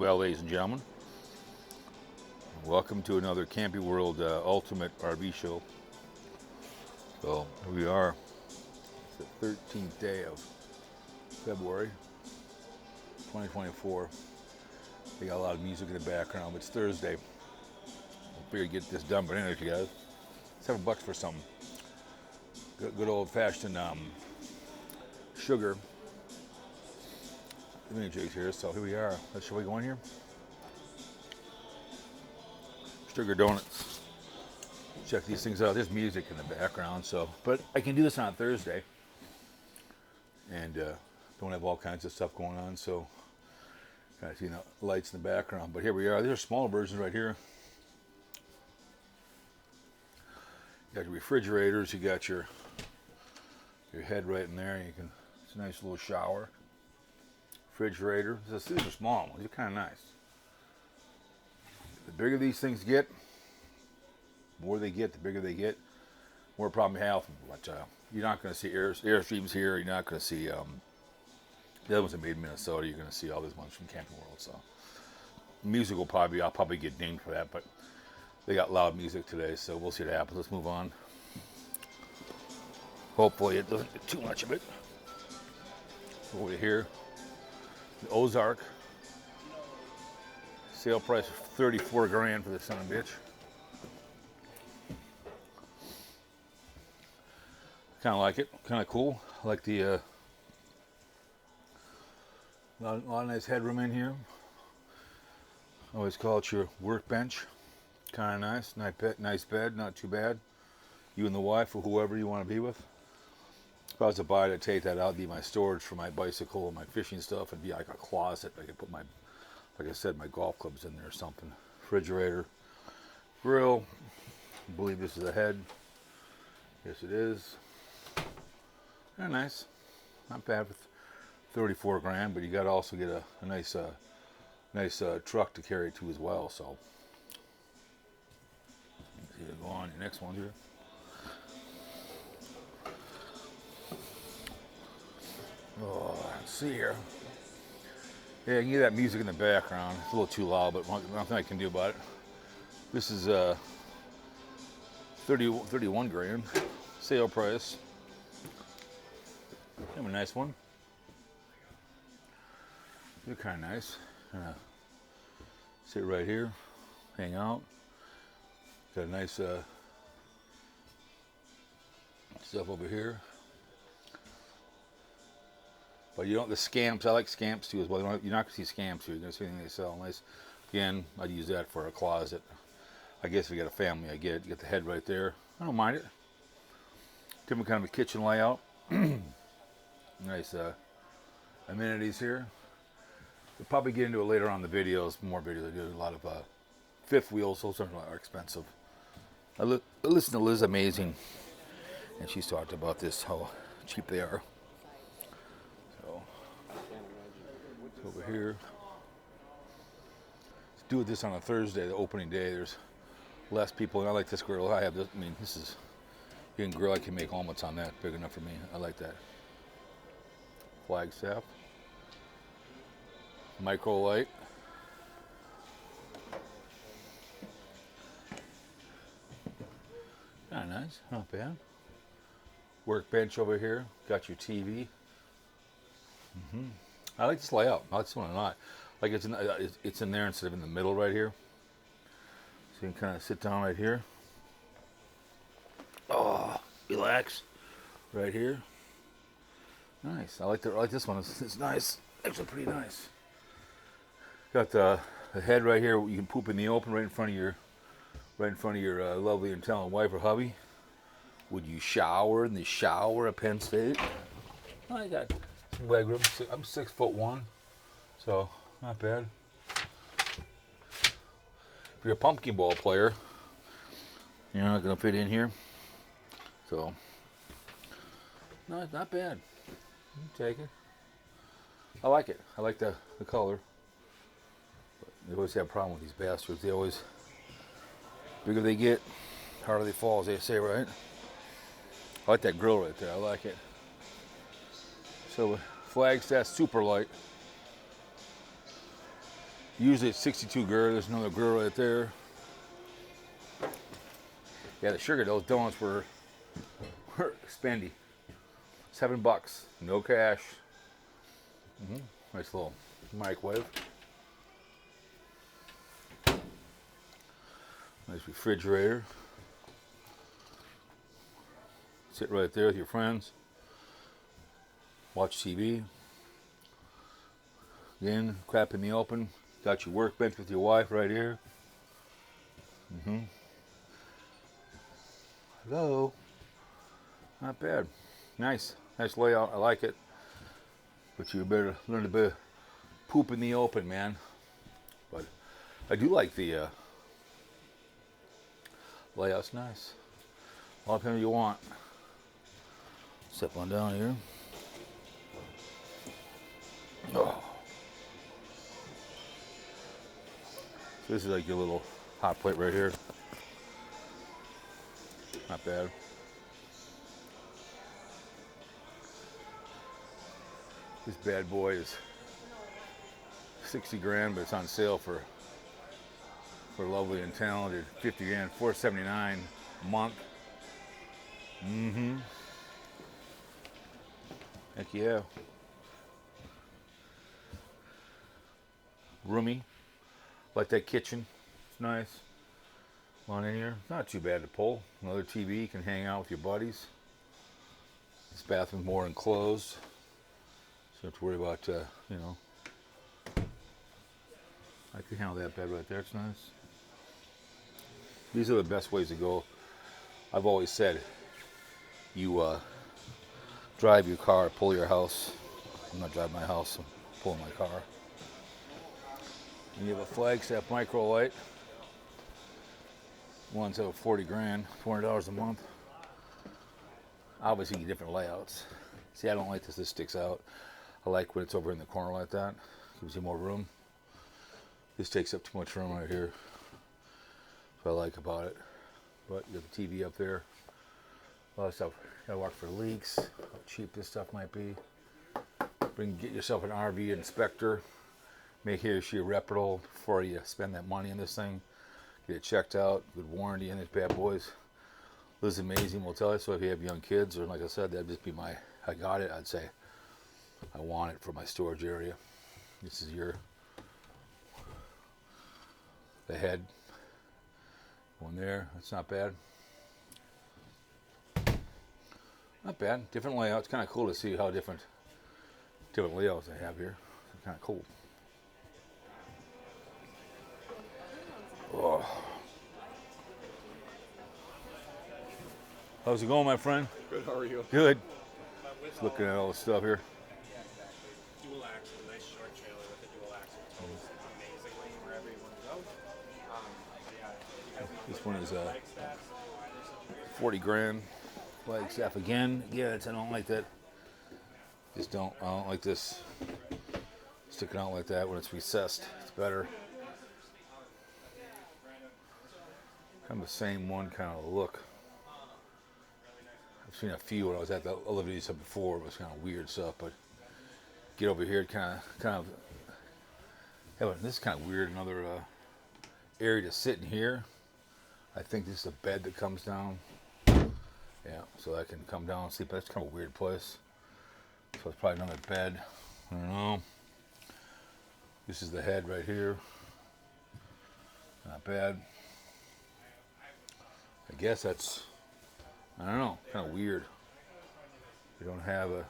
Well, ladies and gentlemen, welcome to another Camping World Ultimate RV show. So here we are. It's the 13th day of February 2024. They got a lot of music in the background, but it's Thursday. I'll figure get this done, but anyways, you guys, $7 for something. Good old-fashioned sugar. Mini jigs here, so here we are. Shall we go in here? Sugar donuts. Check these things out. There's music in the background, so but I can do this on Thursday, and don't have all kinds of stuff going on. So, guys, you know, lights in the background. But here we are. There's smaller versions right here. You got your refrigerators. You got your head right in there. You can. It's a nice little shower. Refrigerator. These are small ones. They're kind of nice. The bigger these things get, the more they get, the bigger they get, more problem you have. But you're not going to see Airstreams here. You're not going to see the other ones that made in Minnesota. You're going to see all these ones from Camping World. So music will I'll probably get dinged for that, but they got loud music today, so we'll see what happens. Let's move on. Hopefully it doesn't get too much of it. Over here. The Ozark. Sale price of 34 grand for this son of a bitch. Kind of like it. Kind of cool. I like the lot of nice headroom in here. Always call it your workbench. Kind of nice. Nice bed. Not too bad. You and the wife or whoever you want to be with. If I was to buy it, I'd take that out. It'd be my storage for my bicycle and my fishing stuff. It'd be like a closet. I could put my, like I said, my golf clubs in there or something. Refrigerator, grill. I believe this is a head. Yes, it is. Very nice. Not bad for 34 grand, but you got to also get a nice, truck to carry it to as well. So, let's go on to the next one here. Oh, let's see here. Yeah, you can hear that music in the background. It's a little too loud, but nothing I can do about it. This is 31 grand. Sale price. Have a nice one. They're kind of nice. Sit right here, hang out. Got a nice stuff over here. But you don't, the scamps, I like scamps too as well. You're not going to see scamps here. You're going to see anything they sell. Nice. Again, I'd use that for a closet. I guess if you got a family, I get it. You get the head right there. I don't mind it. Different kind of a kitchen layout. Nice amenities here. We'll probably get into it later on in the videos. More videos. I do a lot of fifth wheels. Those are expensive. I listen to Liz Amazing, and she's talked about this, how cheap they are. Over here. Let's do this on a Thursday, the opening day. There's less people, and I like this grill. I have this. I mean, this is you can grill. I can make omelets on that. Big enough for me. I like that. Flagstaff. Micro light. Kind of nice. Not bad. Workbench over here. Got your TV. I like this layout. I like this one a lot. Like it's in there instead of in the middle right here. So you can kind of sit down right here. Oh, relax. Right here. Nice. I like this one. It's nice. Actually, pretty nice. Got the head right here. You can poop in the open right in front of your lovely and talented wife or hubby. Would you shower in the shower at Penn State? I got leg room. I'm 6'1", so not bad. If you're a pumpkin ball player, you're not gonna fit in here. So, no, it's not bad. You can take it. I like it. I like the color. But they always have a problem with these bastards. They always, bigger they get, harder they fall, as they say, right? I like that grill right there. I like it. So Flagstaff Super Light. Usually it's 62 girl. There's another girl right there. Yeah, the sugar, those donuts were spendy. $7, no cash. Nice little microwave. Nice refrigerator. Sit right there with your friends. Watch TV. Again, crap in the open. Got your workbench with your wife right here. Hello. Not bad. Nice. Nice layout. I like it. But you better learn to be poop in the open, man. But I do like the layout's nice. All the time you want. Step on down here. Oh. So this is like your little hot plate right here. Not bad. This bad boy is 60 grand, but it's on sale for lovely and talented 50 grand, $479 a month. Heck yeah. Roomy. Like that kitchen. It's nice. On in here. Not too bad to pull. Another TV. You can hang out with your buddies. This bathroom's more enclosed. So you don't have to worry about, you know. I can handle that bed right there. It's nice. These are the best ways to go. I've always said, you drive your car, pull your house. I'm not driving my house, I'm pulling my car. And you have a Flagstaff micro light. One's over 40 grand, $400 a month. Obviously, different layouts. See, I don't like this. This sticks out. I like when it's over in the corner like that. Gives you more room. This takes up too much room right here. That's what I like about it. But you got the TV up there. A lot of stuff. Gotta watch for leaks. How cheap this stuff might be. Get yourself an RV inspector. Make sure you're reputable before you spend that money on this thing. Get it checked out. Good warranty in it, bad boys. This is amazing, we'll tell you. So if you have young kids, or like I said, that'd just be I got it. I'd say I want it for my storage area. This is the head. One there. That's not bad. Not bad. Different layout. It's kind of cool to see how different layouts they have here. It's kind of cool. Oh. How's it going, my friend? Good, how are you? Good. Just looking at all the stuff here. Dual axle, nice short trailer with a dual axle. Tows amazingly wherever you want to go. This one is 40 grand. Flagstaff again. Yeah, I don't like that. I don't like this sticking out like that when it's recessed. It's better. Kind of the same one kind of look. I've seen a few when I was at the Olivia stuff before. It was kind of weird stuff, but get over here, kind of. This is kind of weird. Another area to sit in here. I think this is a bed that comes down. Yeah, so I can come down and sleep. That's kind of a weird place. So it's probably another bed. I don't know. This is the head right here. Not bad. I guess that's, I don't know, kind of weird. You don't have a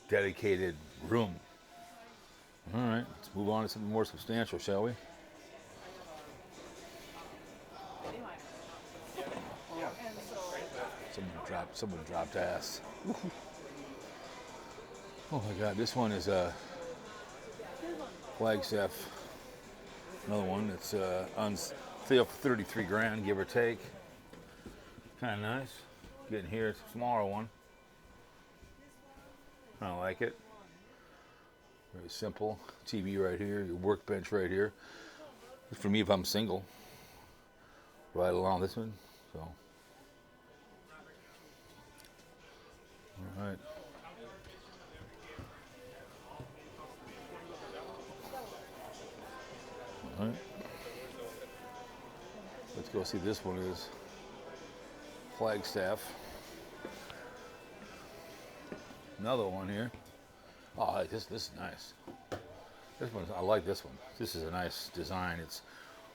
dedicated room. All right, let's move on to something more substantial, shall we? Someone dropped ass. Oh my God, this one is a Flagstaff. Another one that's on sale for 33 grand, give or take. Kind of nice. Getting here, it's a smaller one. I like it. Very simple. TV right here, your workbench right here. For me, if I'm single, right along this one. So, all right. All right. Let's go see this one is Flagstaff. Another one here. Oh, this is nice. This one, I like this one. This is a nice design. It's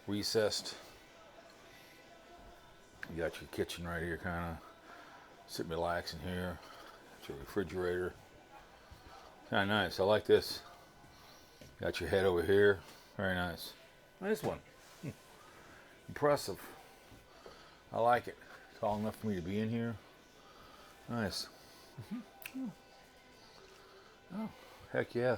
recessed. You got your kitchen right here, kind of sit and relax in here. Got your refrigerator. Kind of nice. I like this. Got your head over here. Very nice. Nice one. Impressive. I like it. Tall enough for me to be in here. Nice. Oh, heck yeah.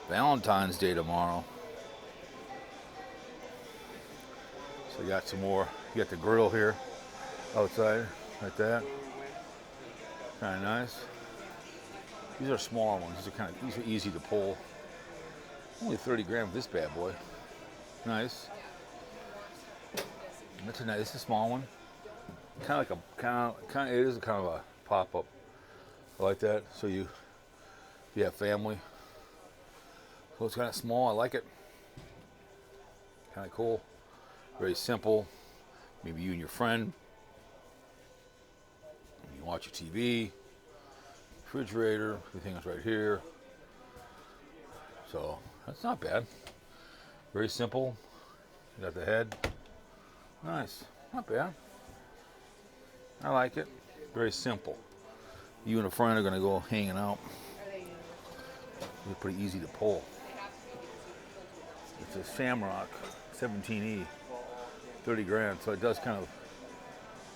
Valentine's Day tomorrow. So you got some more. You got the grill here outside, like that. Kind of nice. These are smaller ones. These are easy to pull. Only 30 grand for this bad boy. Nice. That's a nice. This is a small one. Kind of like it is kind of a pop-up. I like that. So you have family. So it's kind of small. I like it. Kind of cool. Very simple. Maybe you and your friend. You watch your TV. Refrigerator. Everything is right here. So that's not bad. Very simple. You got the head. Nice. Not bad. I like it. Very simple. You and a friend are going to go hanging out. It's pretty easy to pull. It's a Shamrock 17E. 30 grand. So it does kind of,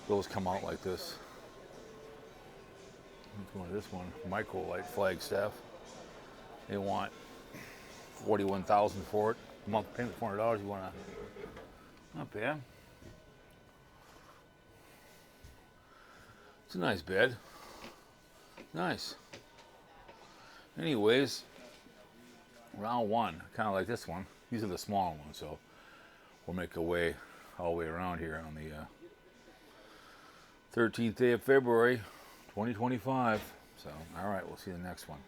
those come out like this. Let's go to this one. Microlight Flagstaff. They want $41,000 for it. A month payment $400. You want to? Not bad. It's a nice bed. Nice. Anyways, round one, kind of like this one. These are the smaller ones, so we'll make our way all the way around here on the 13th day of February, 2025. So, all right, we'll see you the next one.